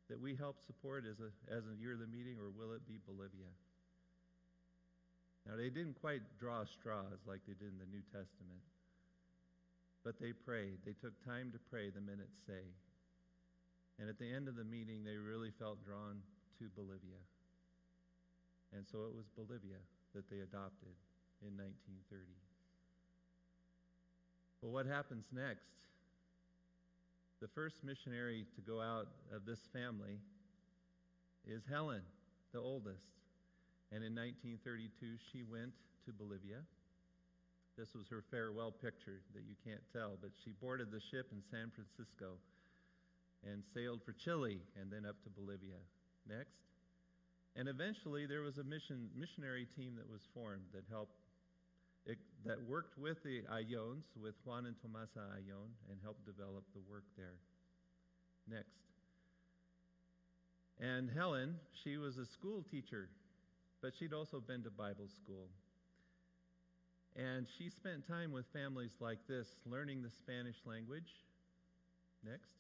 that we help support as a yearly meeting, or will it be Bolivia? Now, they didn't quite draw straws like they did in the New Testament, but they prayed. They took time to pray, the minutes say. And at the end of the meeting, they really felt drawn to Bolivia. And so it was Bolivia that they adopted in 1930. Well, what happens next? The first missionary to go out of this family is Helen, the oldest. And in 1932, she went to Bolivia. This was her farewell picture that you can't tell, but she boarded the ship in San Francisco and sailed for Chile and then up to Bolivia. Next. And eventually there was a missionary team that was formed that worked with the Ayones, with Juan and Tomasa Ayon, and helped develop the work there. Next. And Helen, she was a school teacher, but she'd also been to Bible school. And she spent time with families like this, learning the Spanish language. Next.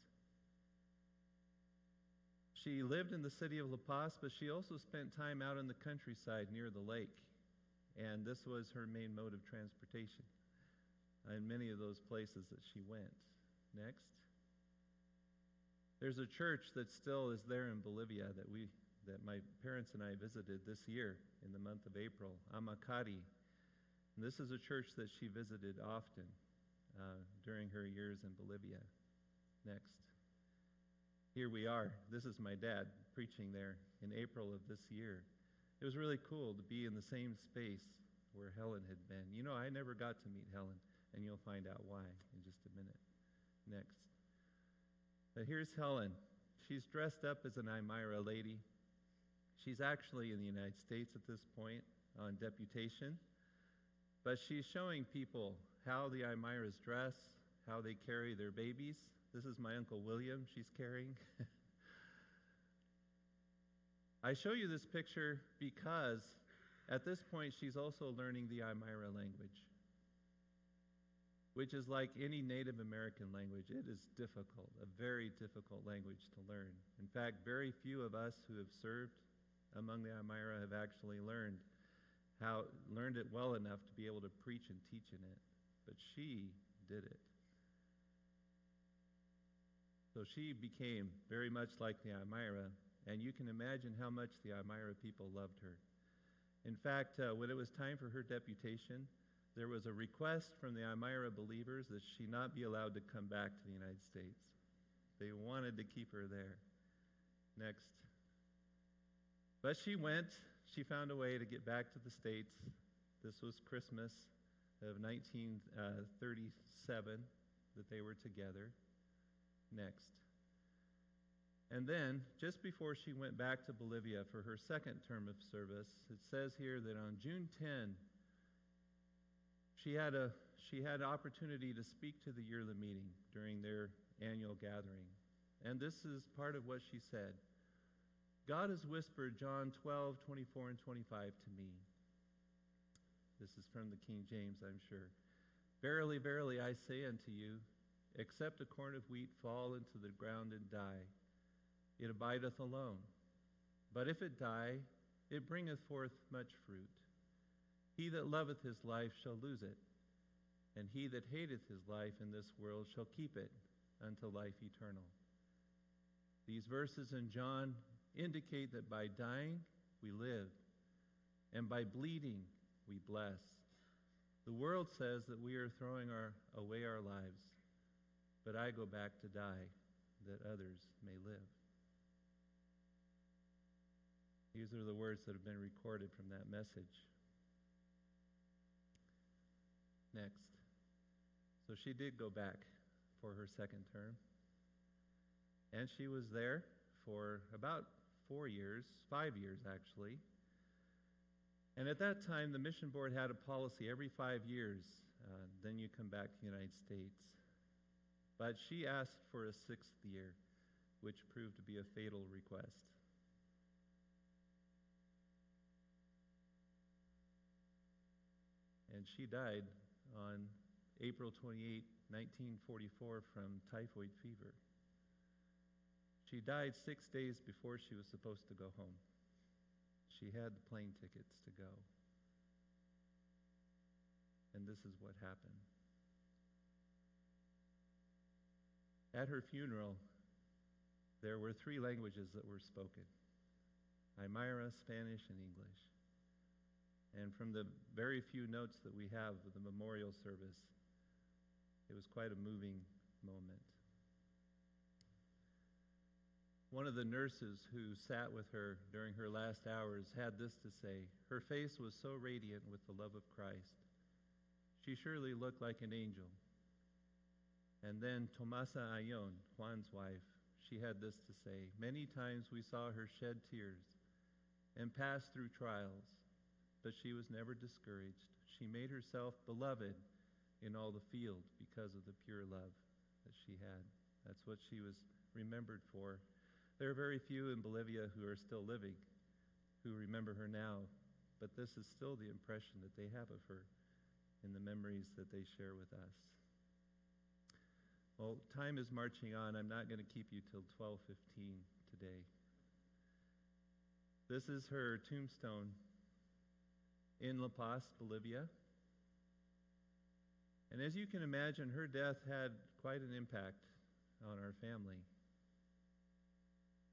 She lived in the city of La Paz, but she also spent time out in the countryside near the lake. And this was her main mode of transportation in many of those places that she went. Next. There's a church that still is there in Bolivia that my parents and I visited this year in the month of April, Amacari. And this is a church that she visited often during her years in Bolivia. Next. Here we are. This is my dad preaching there in April of this year. It was really cool to be in the same space where Helen had been. You know, I never got to meet Helen, and you'll find out why in just a minute. Next. But here's Helen. She's dressed up as an Aymara lady. She's actually in the United States at this point on deputation, but she's showing people how the Aymaras dress, how they carry their babies. This is my Uncle William she's carrying. I show you this picture because at this point she's also learning the Aymara language, which is like any Native American language. It is difficult, a very difficult language to learn. In fact, very few of us who have served among the Aymara have actually learned it well enough to be able to preach and teach in it. But she did it. So she became very much like the Aymara, and you can imagine how much the Aymara people loved her. In fact, when it was time for her deputation, there was a request from the Aymara believers that she not be allowed to come back to the United States. They wanted to keep her there. Next. But she went. She found a way to get back to the States. This was Christmas of 1937 that they were together. Next. And then, just before she went back to Bolivia for her second term of service, it says here that on June 10, she had an opportunity to speak to the yearly meeting during their annual gathering. And this is part of what she said. God has whispered John 12, 24, and 25 to me. This is from the King James, I'm sure. Verily, verily, I say unto you, except a corn of wheat fall into the ground and die, it abideth alone. But if it die, it bringeth forth much fruit. He that loveth his life shall lose it, and he that hateth his life in this world shall keep it unto life eternal. These verses in John indicate that by dying, we live, and by bleeding, we bless. The world says that we are throwing away our lives, but I go back to die that others may live. These are the words that have been recorded from that message. Next. So she did go back for her second term, and she was there for about 4 years, 5 years actually. And at that time, the mission board had a policy every 5 years, then you come back to the United States. But she asked for a 6th year, which proved to be a fatal request. And she died on April 28, 1944, from typhoid fever. She died 6 days before she was supposed to go home. She had the plane tickets to go. And this is what happened. At her funeral, there were 3 languages that were spoken: Aymara, Spanish, and English. And from the very few notes that we have of the memorial service, it was quite a moving moment. One of the nurses who sat with her during her last hours had this to say: her face was so radiant with the love of Christ. She surely looked like an angel. And then Tomasa Ayon, Juan's wife, she had this to say: many times we saw her shed tears and pass through trials, but she was never discouraged. She made herself beloved in all the field because of the pure love that she had. That's what she was remembered for. There are very few in Bolivia who are still living who remember her now, but this is still the impression that they have of her in the memories that they share with us. Well, time is marching on. I'm not going to keep you till 12:15 today. This is her tombstone in La Paz, Bolivia. And as you can imagine, her death had quite an impact on our family.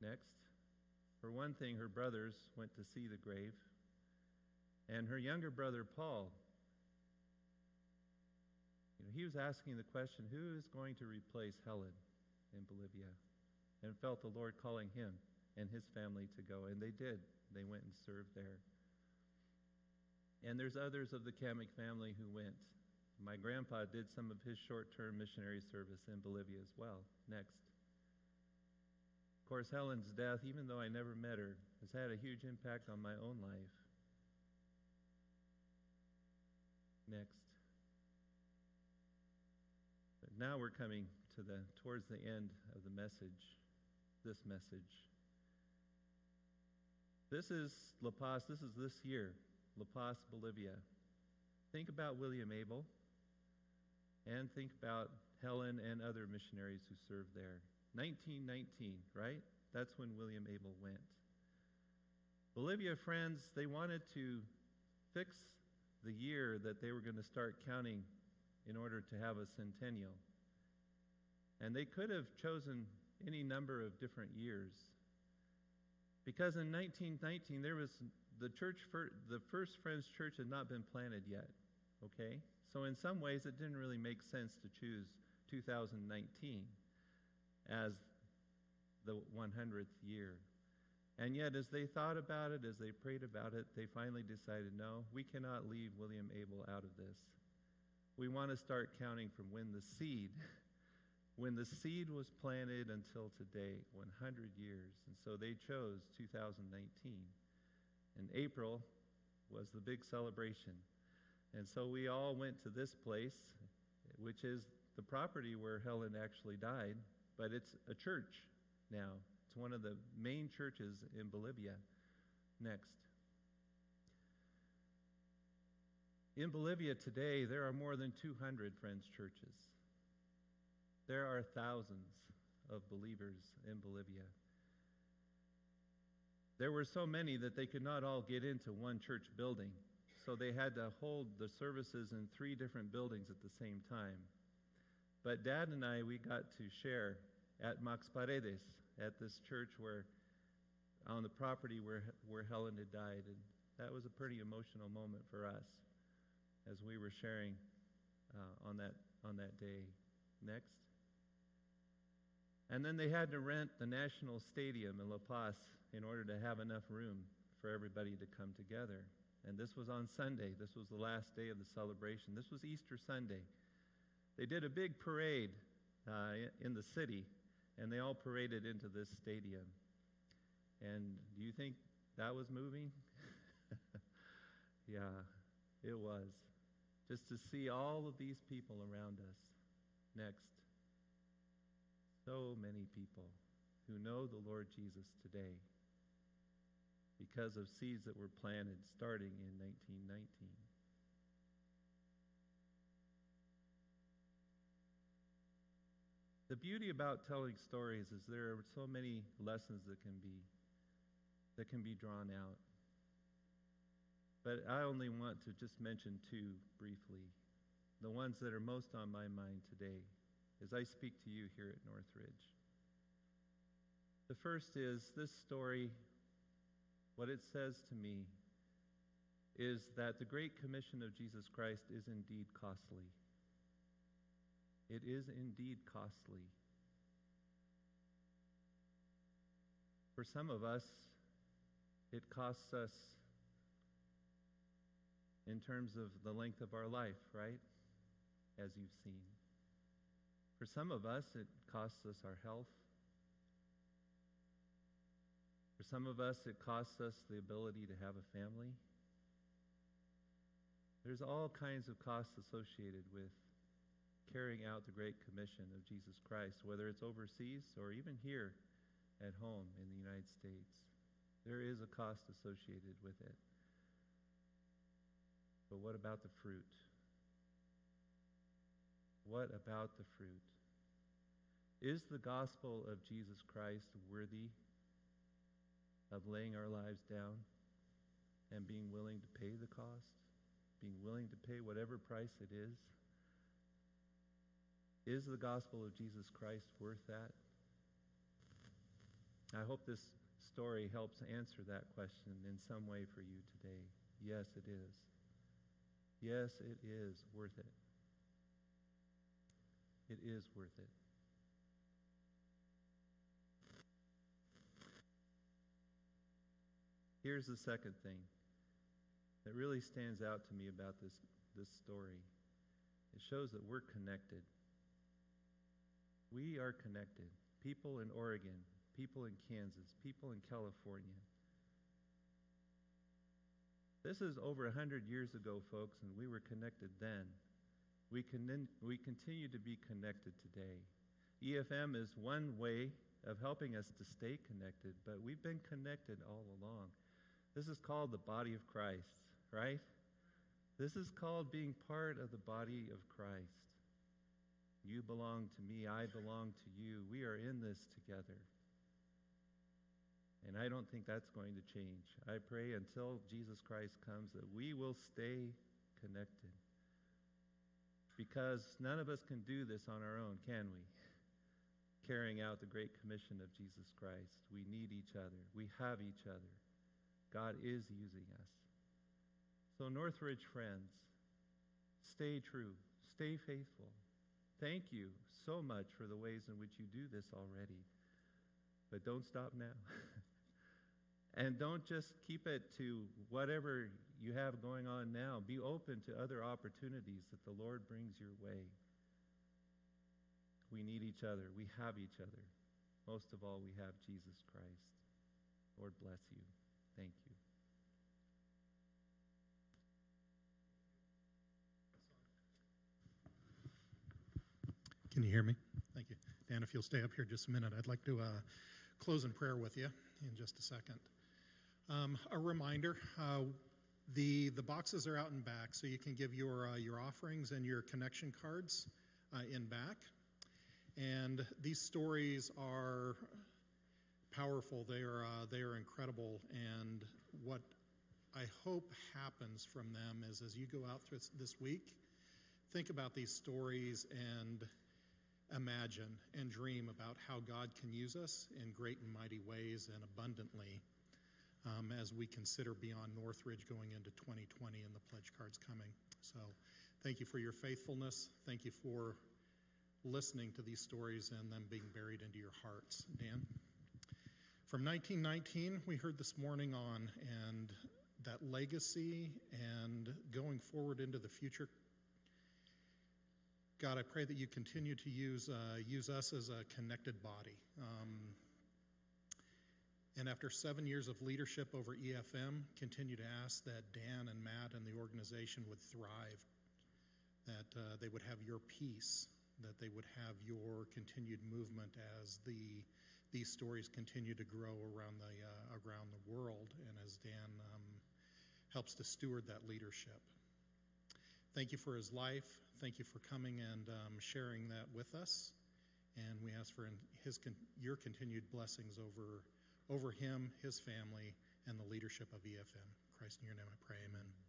Next. For one thing, her brothers went to see the grave. And her younger brother, Paul, he was asking the question, who is going to replace Helen in Bolivia? And felt the Lord calling him and his family to go. And they did. They went and served there. And there's others of the Kamek family who went. My grandpa did some of his short-term missionary service in Bolivia as well. Next. Of course, Helen's death, even though I never met her, has had a huge impact on my own life. Next. But now we're coming to towards the end of the message, this message. This is La Paz, this is this year, La Paz, Bolivia. Think about William Abel, and think about Helen and other missionaries who served there. 1919, right? That's when William Abel went. Bolivia, friends, they wanted to fix the year that they were going to start counting in order to have a centennial. And they could have chosen any number of different years. Because in 1919, there was the first Friends Church had not been planted yet, okay? So in some ways, it didn't really make sense to choose 2019 as the 100th year. And yet, as they thought about it, as they prayed about it, they finally decided, no, we cannot leave William Abel out of this. We want to start counting from when the seed was planted until today, 100 years. And so they chose 2019. And April was the big celebration. And so we all went to this place, which is the property where Helen actually died, but it's a church now. It's one of the main churches in Bolivia. Next. In Bolivia today, there are more than 200 Friends churches. There are thousands of believers in Bolivia. There were so many that they could not all get into one church building, so they had to hold the services in 3 different buildings at the same time. But Dad and I, we got to share at Max Paredes, at this church where, on the property where Helen had died, and that was a pretty emotional moment for us as we were sharing on that day. Next. And then they had to rent the National Stadium in La Paz in order to have enough room for everybody to come together. And this was on Sunday. This was the last day of the celebration. This was Easter Sunday. They did a big parade in the city, and they all paraded into this stadium. And do you think that was moving? Yeah, it was. Just to see all of these people around us. Next. So many people who know the Lord Jesus today because of seeds that were planted starting in 1919. The beauty about telling stories is there are so many lessons that can be drawn out. But I only want to just mention 2 briefly, the ones that are most on my mind today as I speak to you here at Northridge. The first is this story, what it says to me is that the Great Commission of Jesus Christ is indeed costly. It is indeed costly. For some of us, it costs us in terms of the length of our life, right? As you've seen. For some of us, it costs us our health. For some of us, it costs us the ability to have a family. There's all kinds of costs associated with carrying out the Great Commission of Jesus Christ, whether it's overseas or even here at home in the United States. There is a cost associated with it. But what about the fruit? What about the fruit? Is the gospel of Jesus Christ worthy of laying our lives down and being willing to pay the cost? Being willing to pay whatever price it is? Is the gospel of Jesus Christ worth that? I hope this story helps answer that question in some way for you today. Yes, it is. Yes, it is worth it. It is worth it. Here's the second thing that really stands out to me about this story. It shows that we're connected. We are connected. People in Oregon, people in Kansas, people in California. This is over 100 years ago, folks, and we were connected then. We continue to be connected today. EFM is one way of helping us to stay connected, but we've been connected all along. This is called the body of Christ, right? This is called being part of the body of Christ. You belong to me, I belong to you. We are in this together. And I don't think that's going to change. I pray until Jesus Christ comes that we will stay connected. Because none of us can do this on our own, can we? Carrying out the Great Commission of Jesus Christ. We need each other. We have each other. God is using us. So Northridge friends, stay true. Stay faithful. Thank you so much for the ways in which you do this already. But don't stop now. And don't just keep it to whatever you have going on now. Be open to other opportunities that the Lord brings your way. We need each other. We have each other. Most of all, we have Jesus Christ. Lord bless you. Thank you. Can you hear me? Thank you. Dan, if you'll stay up here just a minute, I'd like to close in prayer with you in just a second. A reminder, the boxes are out in back, so you can give your offerings and your connection cards in back. And these stories are powerful. They are incredible. And what I hope happens from them is, as you go out through this week, think about these stories and imagine and dream about how God can use us in great and mighty ways and abundantly as we consider beyond Northridge going into 2020 and the pledge cards coming. So thank you for your faithfulness. Thank you for listening to these stories and them being buried into your hearts. Dan? From 1919, we heard this morning on, and that legacy and going forward into the future. God, I pray that you continue to use us as a connected body. And after 7 years of leadership over EFM, continue to ask that Dan and Matt and the organization would thrive, that they would have your peace, that they would have your continued movement as these stories continue to grow around the world, and as Dan helps to steward that leadership. Thank you for his life. Thank you for coming and sharing that with us. And we ask for your continued blessings over him, his family, and the leadership of EFM. In Christ, in your name I pray, amen.